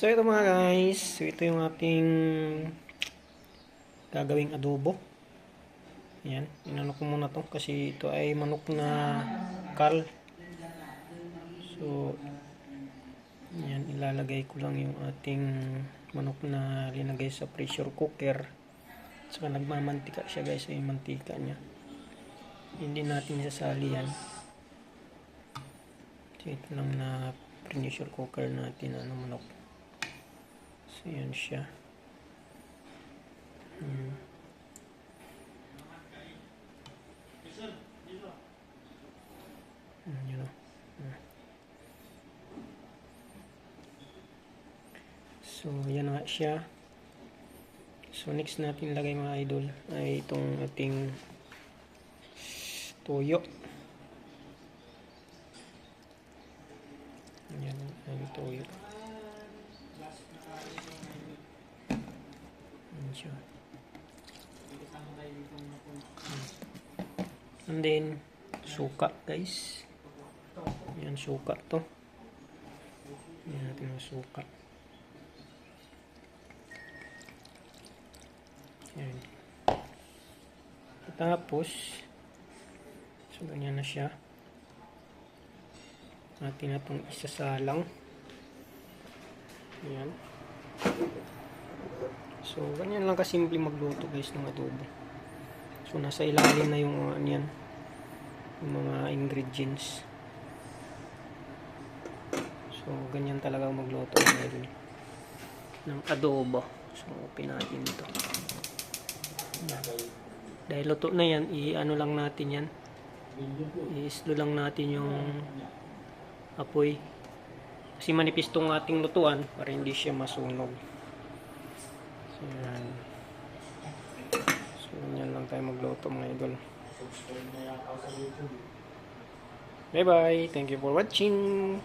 So ito mga guys, so ito yung ating gagawing adobo. Yan, inano ko muna to kasi ito ay manok na kal. So yan, ilalagay ko lang yung ating manok na linagay sa pressure cooker. Saka nagmamantika siya guys, yung mantika niya. Hindi natin isasali yan. So ito lang na pressure cooker natin, manok. So yan siya. Yun o. So yan nga siya. So next natin lagay mga idol ay itong ating toyo. Yan ang toyo. Yan siya. And then suka guys. Yan suka to. Yan natin ang suka. Yan. Tapos so ganyan na siya. Natin na itong isasalang. Yan. So ganyan lang kasimple magluto guys ng adobo. So nasa ilalim na yung yan, yung mga ingredients. So ganyan talaga magluto ng adobo. So open natin ito. Yan. Dahil luto na yan, i-ano lang natin yan. I-slow lang natin yung apoy. Kasi manipis tong ating lutuan para hindi siya masunog. So yan. So ganyan lang tayo magluto mga idol. Bye bye. Thank you for watching.